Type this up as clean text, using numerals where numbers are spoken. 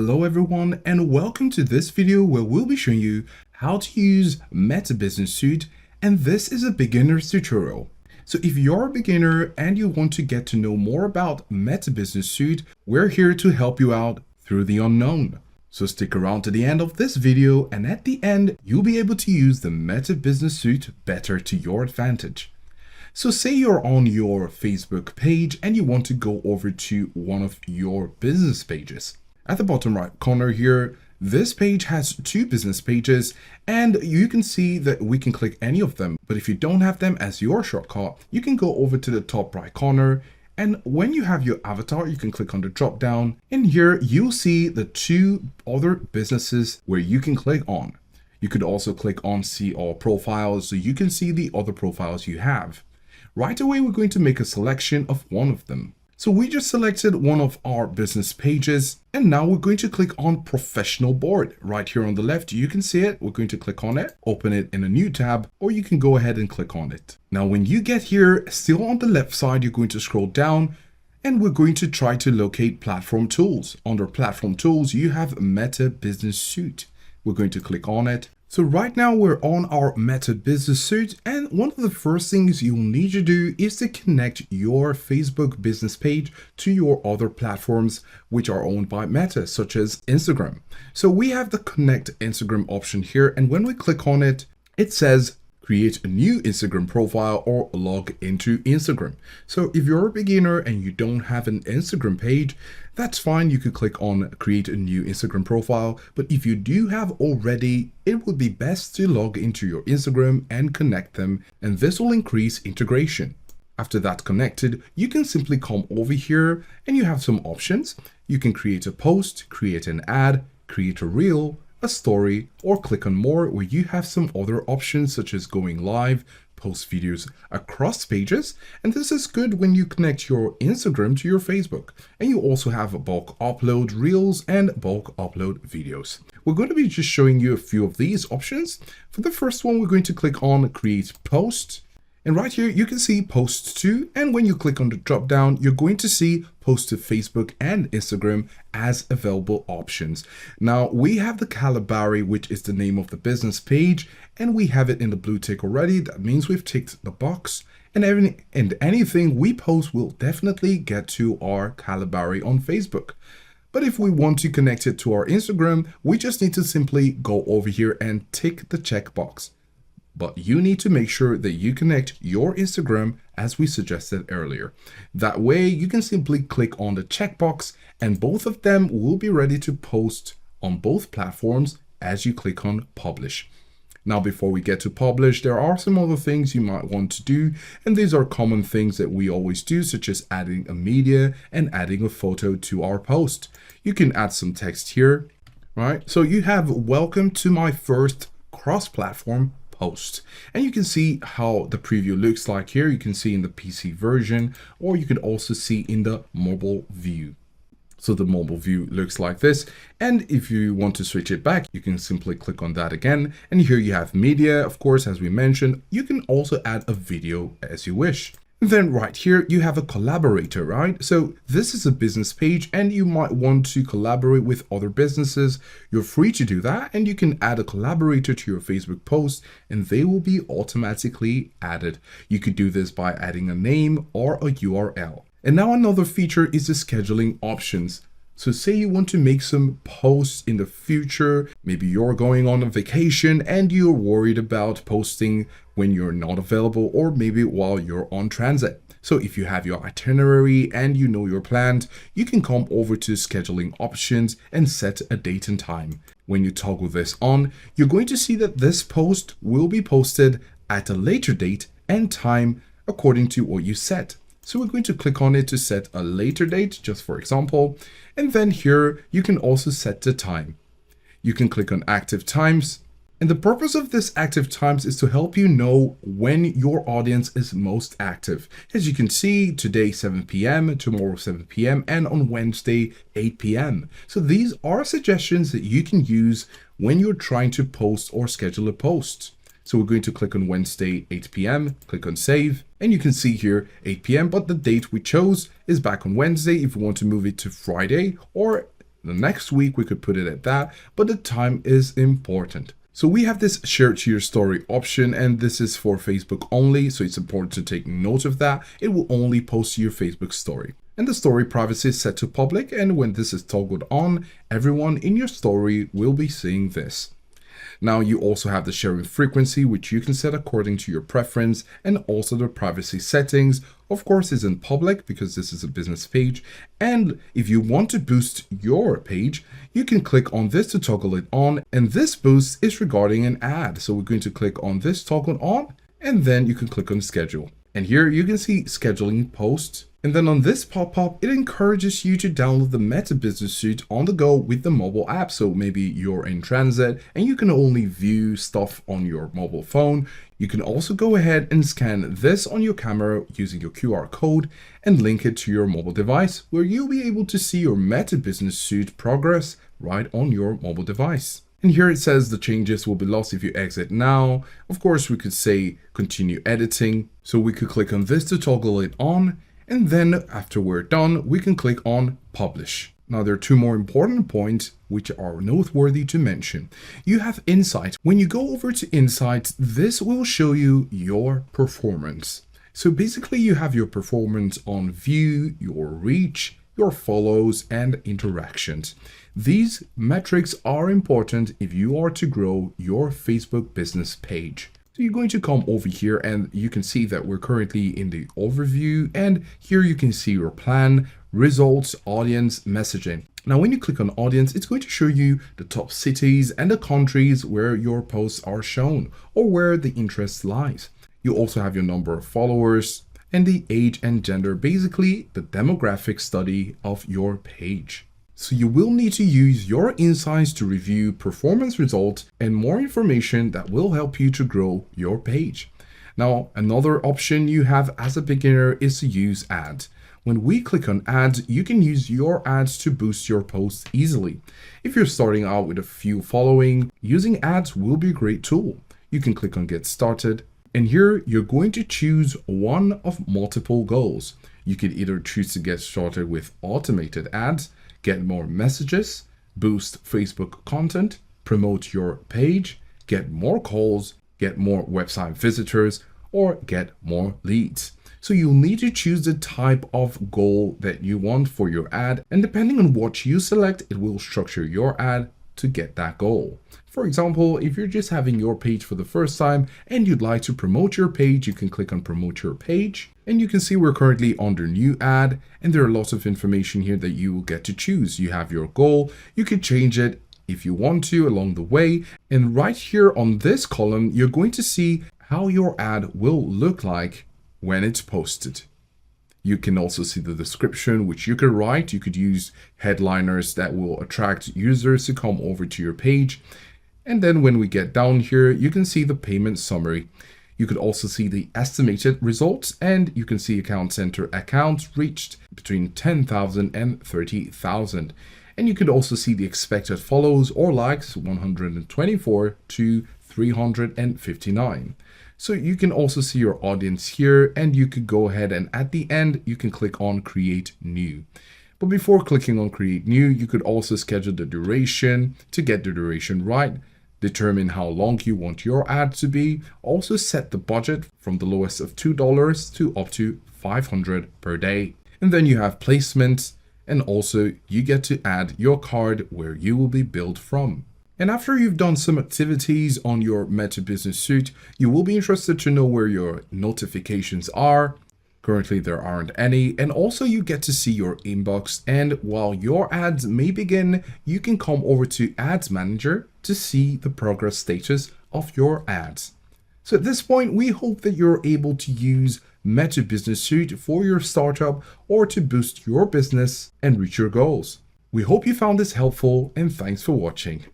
Hello everyone, and welcome to this video where we'll be showing you how to use Meta Business Suite, and this is a beginner's tutorial. So if you're a beginner and you want to get to know more about Meta Business Suite, we're here to help you out through the unknown. So stick around to the end of this video, and at the end, you'll be able to use the Meta Business Suite better to your advantage. So say you're on your Facebook page and you want to go over to one of your business pages. At the bottom right corner here, this page has two business pages, and you can see that we can click any of them. But if you don't have them as your shortcut, you can go over to the top right corner, and when you have your avatar, you can click on the drop down, and here you'll see the two other businesses where you can click on. You could also click on see all profiles so you can see the other profiles you have. Right away, we're going to make a selection of one of them. So we just selected one of our business pages, and now we're going to click on Professional Board. Right here on the left, you can see it. We're going to click on it, open it in a new tab, or you can go ahead and click on it. Now, when you get here, still on the left side, you're going to scroll down, and we're going to try to locate Platform Tools. Under Platform Tools, you have Meta Business Suite. We're going to click on it. So right now we're on our Meta Business Suite, and one of the first things you'll need to do is to connect your Facebook business page to your other platforms which are owned by Meta, such as Instagram. So we have the Connect Instagram option here, and when we click on it, it says create a new Instagram profile or log into Instagram. So if you're a beginner and you don't have an Instagram page, that's fine. You could click on create a new Instagram profile. But if you do have already, it would be best to log into your Instagram and connect them, and this will increase integration. After that connected, you can simply come over here and you have some options. You can create a post, create an ad, create a reel, a story, or click on more, where you have some other options such as going live, post videos across pages, and this is good when you connect your Instagram to your Facebook. And you also have bulk upload reels and bulk upload videos. We're going to be just showing you a few of these options. For the first one, we're going to click on create post. And right here, you can see post to, and when you click on the drop down, you're going to see post to Facebook and Instagram as available options. Now we have the Calabari, which is the name of the business page, and we have it in the blue tick already. That means we've ticked the box, and anything we post will definitely get to our Calabari on Facebook. But if we want to connect it to our Instagram, we just need to simply go over here and tick the checkbox. But you need to make sure that you connect your Instagram as we suggested earlier. That way you can simply click on the checkbox and both of them will be ready to post on both platforms as you click on publish. Now, before we get to publish, there are some other things you might want to do, and these are common things that we always do, such as adding a media and adding a photo to our post. You can add some text here, right? So you have welcome to my first cross-platform post, and you can see how the preview looks like here. You can see in the PC version, or you can also see in the mobile view. So the mobile view looks like this, and if you want to switch it back, you can simply click on that again, and here you have media. Of course, as we mentioned, you can also add a video as you wish. Then right here, you have a collaborator, right? So this is a business page and you might want to collaborate with other businesses. You're free to do that, and you can add a collaborator to your Facebook post and they will be automatically added. You could do this by adding a name or a URL. And now another feature is the scheduling options. So say you want to make some posts in the future, maybe you're going on a vacation and you're worried about posting when you're not available, or maybe while you're on transit. So if you have your itinerary and you know your plans, you can come over to scheduling options and set a date and time. When you toggle this on, you're going to see that this post will be posted at a later date and time according to what you set. So we're going to click on it to set a later date, just for example. And then here you can also set the time. You can click on active times. And the purpose of this active times is to help you know when your audience is most active. As you can see, today 7 p.m., tomorrow 7 p.m., and on Wednesday 8 p.m. So these are suggestions that you can use when you're trying to post or schedule a post. So we're going to click on Wednesday 8 p.m., click on save, and you can see here 8 p.m., but the date we chose is back on Wednesday. If we want to move it to Friday or The next week we could put it at that, but the time is important. So we have this share to your story option, and this is for Facebook only. So it's important to take note of that. It will only post to your Facebook story. And the story privacy is set to public. And when this is toggled on, everyone in your story will be seeing this. Now you also have the sharing frequency, which you can set according to your preference, and also the privacy settings. Of course, is in public because this is a business page. And if you want to boost your page, you can click on this to toggle it on. And this boost is regarding an ad. So we're going to click on this toggle on, and then you can click on schedule. And here you can see scheduling posts. And then on this pop-up, it encourages you to download the Meta Business Suite on the go with the mobile app. So maybe you're in transit and you can only view stuff on your mobile phone. You can also go ahead and scan this on your camera using your QR code and link it to your mobile device, where you'll be able to see your Meta Business Suite progress right on your mobile device. And here it says the changes will be lost if you exit now. Of course, we could say continue editing. So we could click on this to toggle it on. And then after we're done, we can click on publish. Now there are two more important points which are noteworthy to mention. You have Insights. When you go over to Insights, this will show you your performance. So basically you have your performance on view, your reach, your follows, and interactions. These metrics are important if you are to grow your Facebook business page. So you're going to come over here and you can see that we're currently in the overview, and here you can see your plan, results, audience, messaging. Now, when you click on audience, it's going to show you the top cities and the countries where your posts are shown or where the interest lies. You also have your number of followers and the age and gender, basically the demographic study of your page. So you will need to use your insights to review performance results and more information that will help you to grow your page. Now, another option you have as a beginner is to use ads. When we click on ads, you can use your ads to boost your posts easily. If you're starting out with a few following, using ads will be a great tool. You can click on get started, and here you're going to choose one of multiple goals. You can either choose to get started with automated ads, get more messages, boost Facebook content, promote your page, get more calls, get more website visitors, or get more leads. So you'll need to choose the type of goal that you want for your ad, and depending on what you select, it will structure your ad to get that goal. For example, if you're just having your page for the first time and you'd like to promote your page, you can click on promote your page, and you can see we're currently under new ad, and there are lots of information here that you will get to choose. You have your goal, you can change it if you want to along the way, and right here on this column, you're going to see how your ad will look like when it's posted. You can also see the description, which you could write. You could use headliners that will attract users to come over to your page. And then when we get down here, you can see the payment summary. You could also see the estimated results, and you can see Account Center accounts reached between 10,000 and 30,000. And you could also see the expected follows or likes, 124 to 359. So you can also see your audience here, and you could go ahead and at the end, you can click on create new. But before clicking on create new, you could also schedule the duration to get the duration right, determine how long you want your ad to be, also set the budget from the lowest of $2 to up to $500 per day. And then you have placements, and also you get to add your card where you will be billed from. And after you've done some activities on your Meta Business Suite, you will be interested to know where your notifications are. Currently, there aren't any. And also you get to see your inbox. And while your ads may begin, you can come over to Ads Manager to see the progress status of your ads. So at this point, we hope that you're able to use Meta Business Suite for your startup or to boost your business and reach your goals. We hope you found this helpful, and thanks for watching.